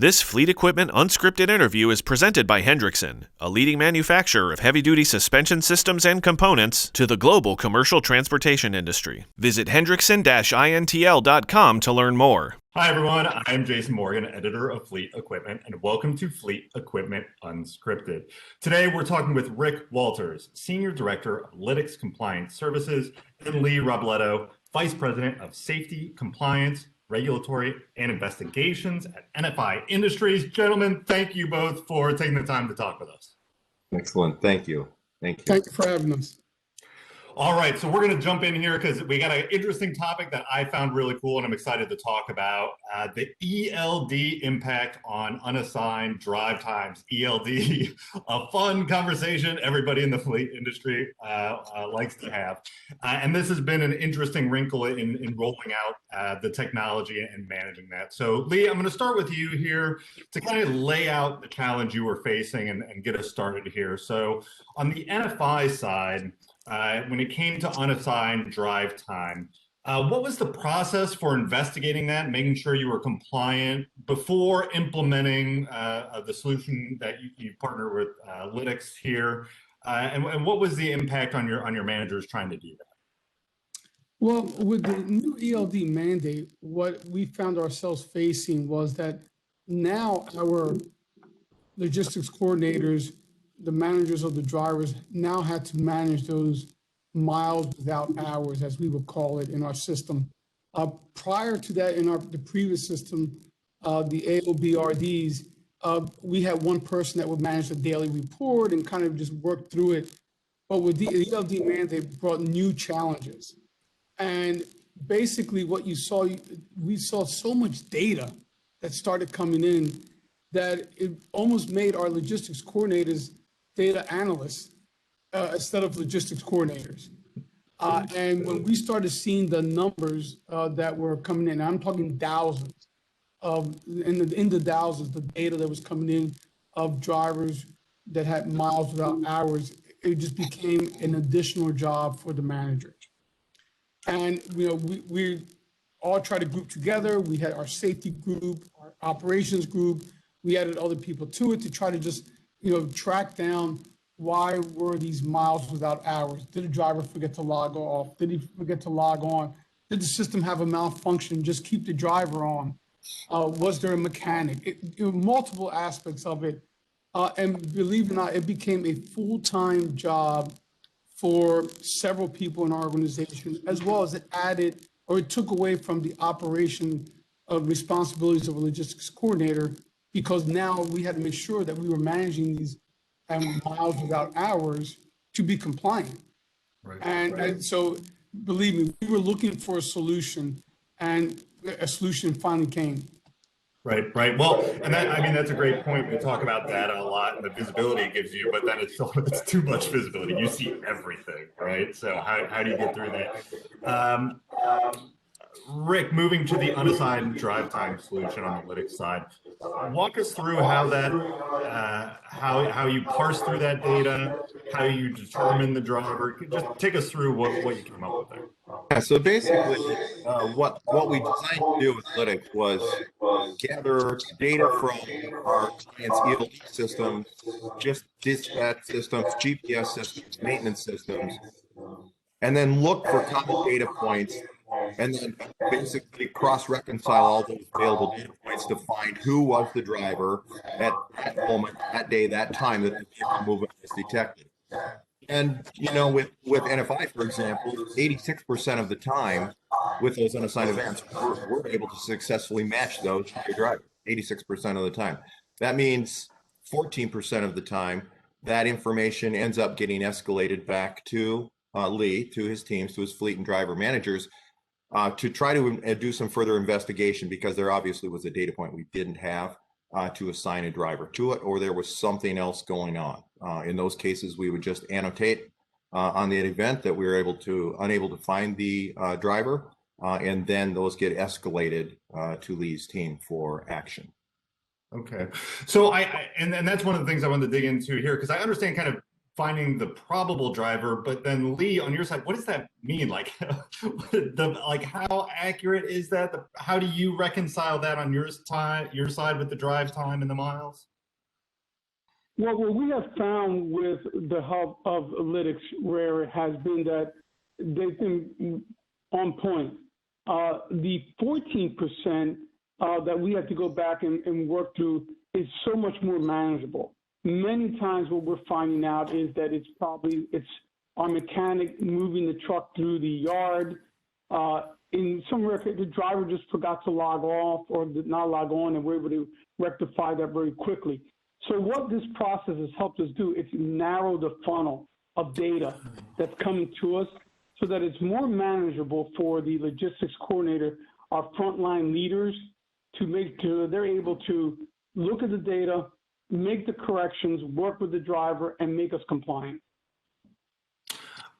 This Fleet Equipment Unscripted interview is presented by Hendrickson, a leading manufacturer of heavy-duty suspension systems and components to the global commercial transportation industry. Visit hendrickson-intl.com to learn more. Hi, everyone. I'm Jason Morgan, editor of Fleet Equipment, and welcome to Fleet Equipment Unscripted. Today, we're talking with Rick Walters, Senior Director of Lytx Compliance Services, and Lee Robledo, Vice President of Safety, Compliance, Regulatory, and Investigations at NFI Industries. Gentlemen, thank you both for taking the time to talk with us. Excellent. Thank you. Thank you. Thank you for having us. All right, so we're going to jump in here because we got an interesting topic that I found really cool and I'm excited to talk about. The ELD impact on unassigned drive times. ELD, a fun conversation everybody in the fleet industry likes to have. And this has been an interesting wrinkle in rolling out the technology and managing that. So Lee, I'm going to start with you here to kind of lay out the challenge you were facing and get us started here. So on the NFI side, when it came to unassigned drive time, what was the process for investigating that, making sure you were compliant before implementing the solution that you partner with Lytx here, and what was the impact on your managers trying to do that? Well, with the new ELD mandate, what we found ourselves facing was that now our logistics coordinators, the managers of the drivers, now had to manage those miles without hours, as we would call it in our system. Prior to that, in the previous system, the AOBRDs, we had one person that would manage the daily report and kind of just work through it. But with the ELD mandate brought new challenges. And basically what you saw, we saw so much data that started coming in that it almost made our logistics coordinators data analysts instead of logistics coordinators. And when we started seeing the numbers that were coming in, I'm talking thousands, in the thousands, the data that was coming in of drivers that had miles without hours, it just became an additional job for the managers. And we all tried to group together. We had our safety group, our operations group. We added other people to it to try to just track down why were these miles without hours? Did the driver forget to log off? Did he forget to log on? Did the system have a malfunction? Just keep the driver on. Was there a mechanic? Multiple aspects of it. And believe it or not, it became a full-time job for several people in our organization, as well as it took away from the operation of responsibilities of a logistics coordinator, because now we had to make sure that we were managing these miles without hours to be compliant. Right. And so, believe me, we were looking for a solution, and a solution finally came. Right. Well, and that's a great point. We talk about that a lot and the visibility it gives you, but then it's too much visibility. You see everything, right? So how do you get through that? Rick, moving to the unassigned drive time solution on the Lytx side, walk us through how you parse through that data, how you determine the driver. Just take us through what you came up with there. Yeah, so basically, what we designed to do with Lytx was gather data from our clients' ELD systems, just dispatch systems, GPS systems, maintenance systems, and then look for common data points, and then basically cross-reconcile all those available data points to find who was the driver at that moment, that day, that time that the vehicle movement was detected. And, with NFI, for example, 86% of the time with those unassigned events, we're able to successfully match those to your driver, 86% of the time. That means 14% of the time, that information ends up getting escalated back to Lee, to his teams, to his fleet and driver managers, to try to do some further investigation, because there obviously was a data point we didn't have to assign a driver to it, or there was something else going on. In those cases, we would just annotate on the event that we were unable to find the driver, and then those get escalated to Lee's team for action. Okay, so and that's one of the things I wanted to dig into here, because I understand kind of finding the probable driver, but then Lee, on your side, what does that mean? Like, like how accurate is that? How do you reconcile that on your side with the drive time and the miles? Well, what we have found with the hub of Lytx, where it has been that they've been on point. The 14% that we have to go back and work through is so much more manageable. Many times what we're finding out is that it's our mechanic moving the truck through the yard. In some record, the driver just forgot to log off or did not log on, and we're able to rectify that very quickly. So what this process has helped us do, it's narrow the funnel of data that's coming to us so that it's more manageable for the logistics coordinator, our frontline leaders, to make sure they're able to look at the data, make the corrections, work with the driver, and make us compliant.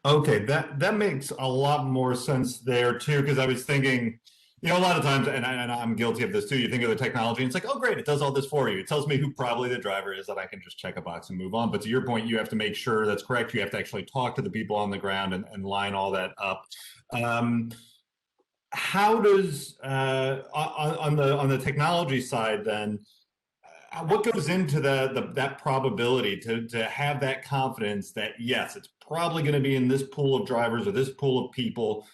Okay, that makes a lot more sense there too, because I was thinking, a lot of times, and I'm guilty of this too, you think of the technology, and it's like, oh great, it does all this for you. It tells me who probably the driver is, that I can just check a box and move on. But to your point, you have to make sure that's correct. You have to actually talk to the people on the ground and line all that up. How does, on the technology side then, what goes into that probability to have that confidence that yes, it's probably going to be in this pool of drivers or this pool of people?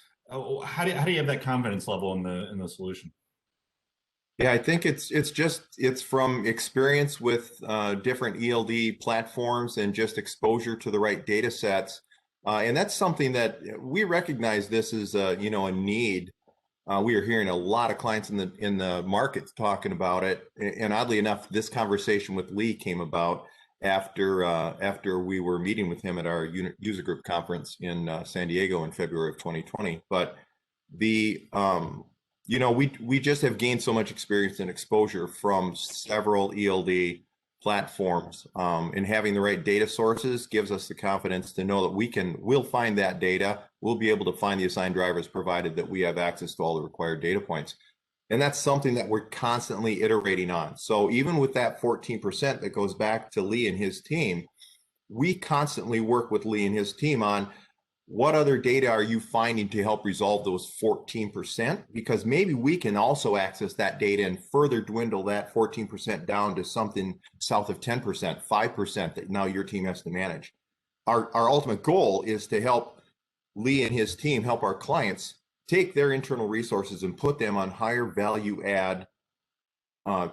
How do you have that confidence level in the solution? Yeah, I think it's from experience with different ELD platforms and just exposure to the right data sets, and that's something that we recognize. This is a need. We are hearing a lot of clients in the market talking about it, and oddly enough, this conversation with Lee came about after we were meeting with him at our user group conference in San Diego in February of 2020. But we just have gained so much experience and exposure from several ELD platforms, and having the right data sources gives us the confidence to know that we'll find that data. We'll be able to find the assigned drivers, provided that we have access to all the required data points. And that's something that we're constantly iterating on. So even with that 14% that goes back to Lee and his team, we constantly work with Lee and his team on what other data are you finding to help resolve those 14%? Because maybe we can also access that data and further dwindle that 14% down to something south of 10%, 5% that now your team has to manage. Our ultimate goal is to help Lee and his team help our clients take their internal resources and put them on higher value add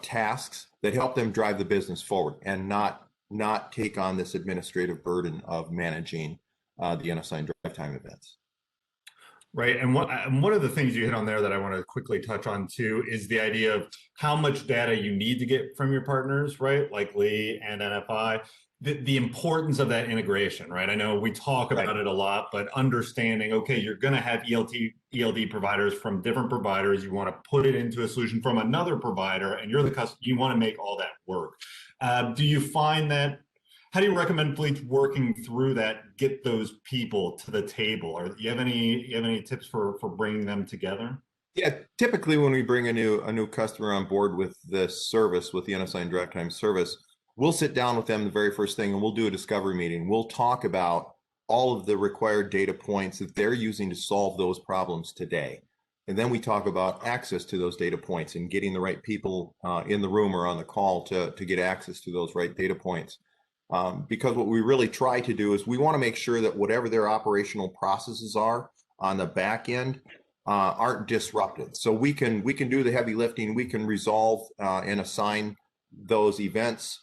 tasks that help them drive the business forward and not take on this administrative burden of managing the unassigned drive time events. Right. And one of the things you hit on there that I want to quickly touch on too is the idea of how much data you need to get from your partners, right? Like Lee and NFI, the importance of that integration, right? I know we talk about it a lot, but understanding, okay, you're going to have ELD providers from different providers. You want to put it into a solution from another provider, and you're the customer. You want to make all that work. Do you find that? How do you recommend fleets working through that, get those people to the table? Or do you have any tips for bringing them together? Yeah, typically when we bring a new customer on board with this service, with the unassigned drive time service, we'll sit down with them the very first thing and we'll do a discovery meeting. We'll talk about all of the required data points that they're using to solve those problems today. And then we talk about access to those data points and getting the right people in the room or on the call to get access to those right data points. Because what we really try to do is we want to make sure that whatever their operational processes are on the back end aren't disrupted. So we can do the heavy lifting, we can resolve and assign those events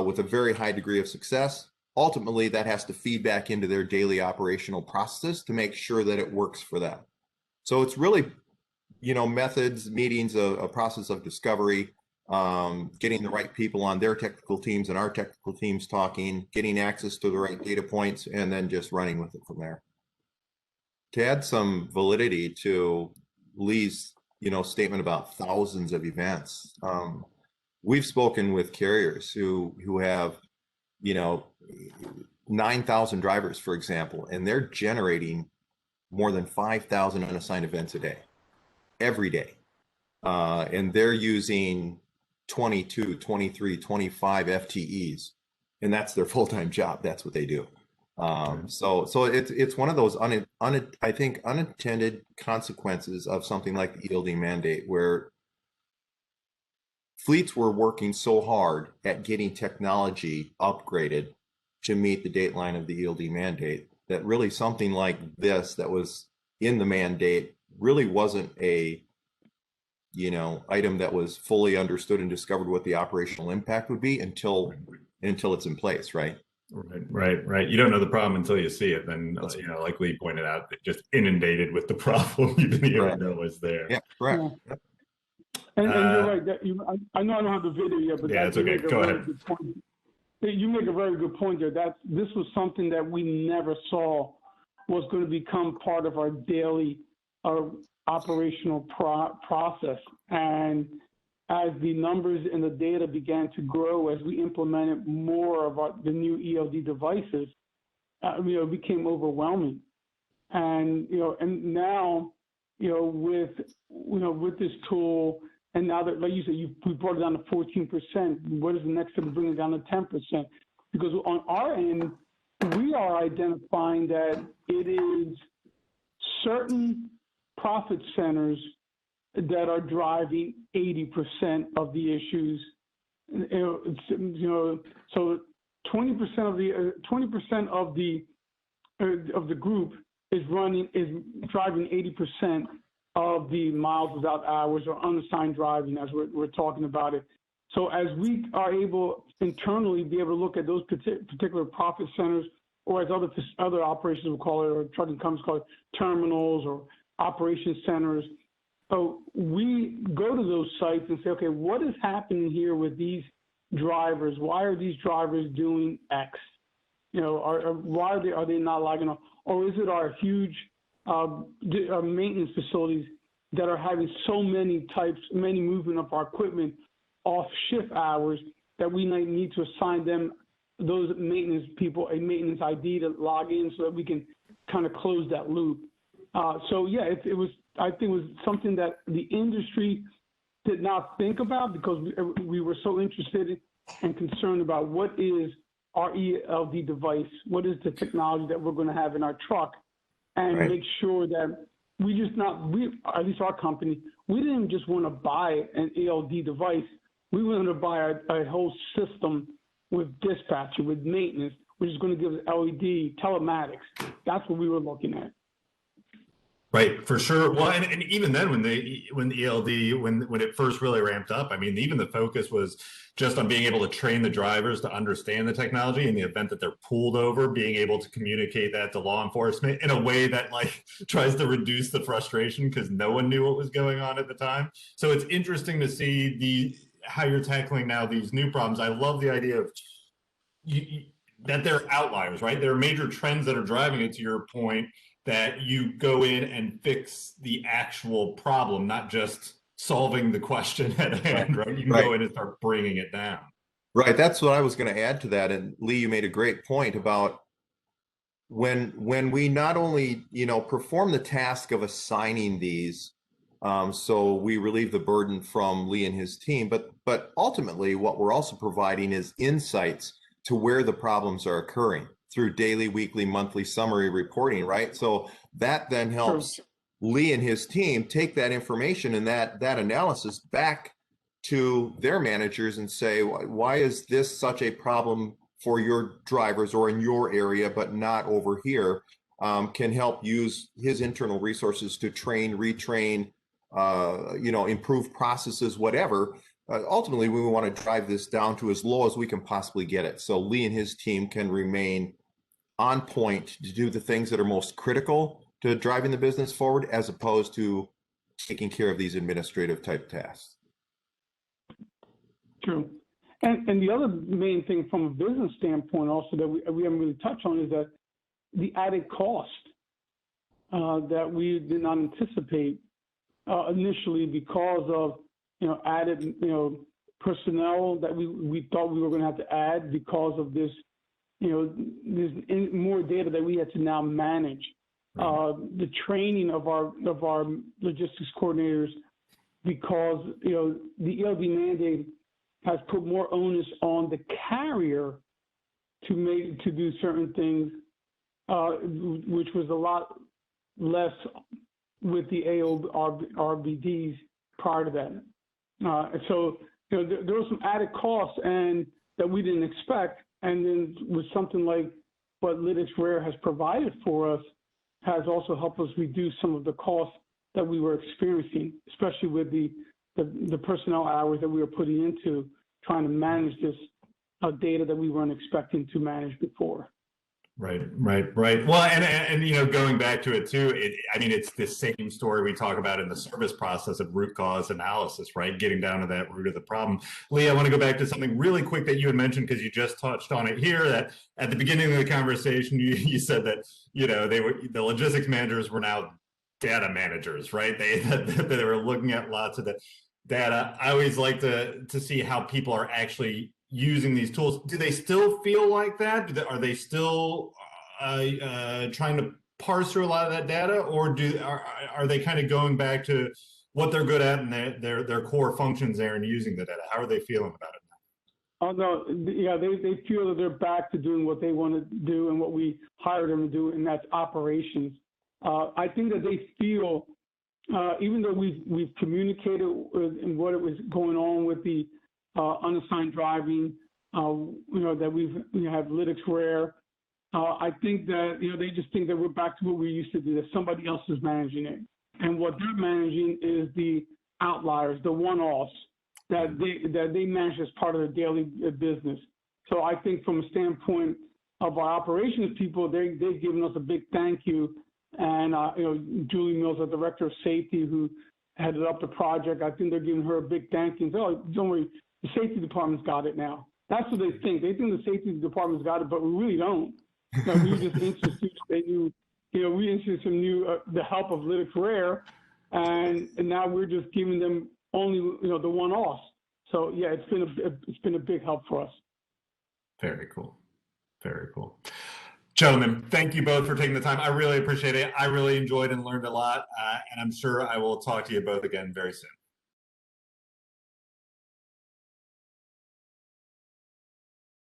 with a very high degree of success. Ultimately, that has to feed back into their daily operational processes to make sure that it works for them. So it's really, methods, meetings, a process of discovery, getting the right people on their technical teams and our technical teams talking, getting access to the right data points, and then just running with it from there. To add some validity to Lee's, statement about thousands of events, we've spoken with carriers who have, 9,000 drivers, for example, and they're generating more than 5,000 unassigned events a day, every day. And they're using 22, 23, 25 FTEs, and that's their full-time job. That's what they do. So it's one of those I think unintended consequences of something like the ELD mandate, where fleets were working so hard at getting technology upgraded to meet the dateline of the ELD mandate that really something like this that was in the mandate really wasn't a item that was fully understood and discovered what the operational impact would be until it's in place, right? Right. You don't know the problem until you see it. Then, like Lee pointed out, just inundated with the problem you didn't even know was there. Yeah, correct. Yeah. And you're right. That I know I don't have the video yet, but yeah, it's okay. Go ahead. Good point. You make a very good point there. This was something that we never saw was going to become part of our daily operational process. And as the numbers and the data began to grow, as we implemented more of the new ELD devices, it became overwhelming. And and now, with this tool, and now that, like you said, we brought it down to 14%. What is the next step to bring it down to 10%? Because on our end, we are identifying that it is certain profit centers that are driving 80% of the issues. So 20% of the group is driving 80% of the miles without hours or unassigned driving, as we're talking about it. So as we are able internally be able to look at those particular profit centers, or as other operations will call it, or trucking companies call it, terminals or operation centers. So we go to those sites and say, okay, what is happening here with these drivers? Why are these drivers doing X? Why are they not logging on? Or is it our huge maintenance facilities that are having so many movement of our equipment off shift hours that we might need to assign them, those maintenance people, a maintenance ID to log in so that we can kind of close that loop. So yeah, I think it was something that the industry did not think about because we were so interested and concerned about what is our ELD device, what is the technology that we're going to have in our truck, and make sure that at least our company, we didn't just want to buy an ELD device. We wanted to buy a whole system with dispatcher, with maintenance, which is going to give us LED, telematics. That's what we were looking at. Right, for sure. Well, and even then, when it first really ramped up, I mean, even the focus was just on being able to train the drivers to understand the technology in the event that they're pulled over, being able to communicate that to law enforcement in a way that tries to reduce the frustration because no one knew what was going on at the time. So it's interesting to see how you're tackling now these new problems. I love the idea of that they're outliers, right? There are major trends that are driving it, to your point, that you go in and fix the actual problem, not just solving the question at hand, right? You can go in and start bringing it down. Right. That's what I was going to add to that. And Lee, you made a great point about when we not only, perform the task of assigning these, so we relieve the burden from Lee and his team, but ultimately what we're also providing is insights to where the problems are occurring through daily, weekly, monthly summary reporting, right? So that then helps Lee and his team take that information and that analysis back to their managers and say, why is this such a problem for your drivers or in your area, but not over here? Can help use his internal resources to train, retrain, improve processes, whatever. Ultimately, we want to drive this down to as low as we can possibly get it. So Lee and his team can remain on point to do the things that are most critical to driving the business forward, as opposed to taking care of these administrative type tasks. True. And the other main thing from a business standpoint also that we haven't really touched on is that the added cost that we did not anticipate initially because of added personnel that we thought we were going to have to add because of this there's more data that we had to now manage. The training of our logistics coordinators, because the ELD mandate has put more onus on the carrier to do certain things which was a lot less with the RBDs prior to that. So there was some added costs and that we didn't expect, and then with something like what Lytx Rare has provided for us has also helped us reduce some of the costs that we were experiencing, especially with the personnel hours that we were putting into trying to manage this data that we weren't expecting to manage before. Right. Well, and going back to it too, it's the same story we talk about in the service process of root cause analysis, right? Getting down to that root of the problem. Lee, I want to go back to something really quick that you had mentioned because you just touched on it here. That at the beginning of the conversation, you said that the logistics managers were now data managers, right? They were looking at lots of the data. I always like to see how people are actually using these tools. Do they still feel like that? Are they still trying to parse through a lot of that data, or are they kind of going back to what they're good at and their core functions there and using the data? How are they feeling about it now? Oh no, yeah, they feel that they're back to doing what they want to do and what we hired them to do, and that's operations. I think that they feel, even though we've communicated and what it was going on with the unassigned driving, that we have Lytx Rare. I think that they just think that we're back to what we used to do, that somebody else is managing it, and what they're managing is the outliers, the one-offs that they manage as part of their daily business. So I think from a standpoint of our operations people, they've given us a big thank you, and Julie Mills, our director of safety, who headed up the project, I think they're giving her a big thank you. Oh, don't worry. The safety department's got it now. That's what they think. They think the safety department's got it, but we really don't. We just instituted we instituted some new the help of Lytx Rare, and now we're just giving them only the one-offs. So yeah, it's been a big help for us. Very cool. Gentlemen, thank you both for taking the time. I really appreciate it. I really enjoyed and learned a lot, and I'm sure I will talk to you both again very soon.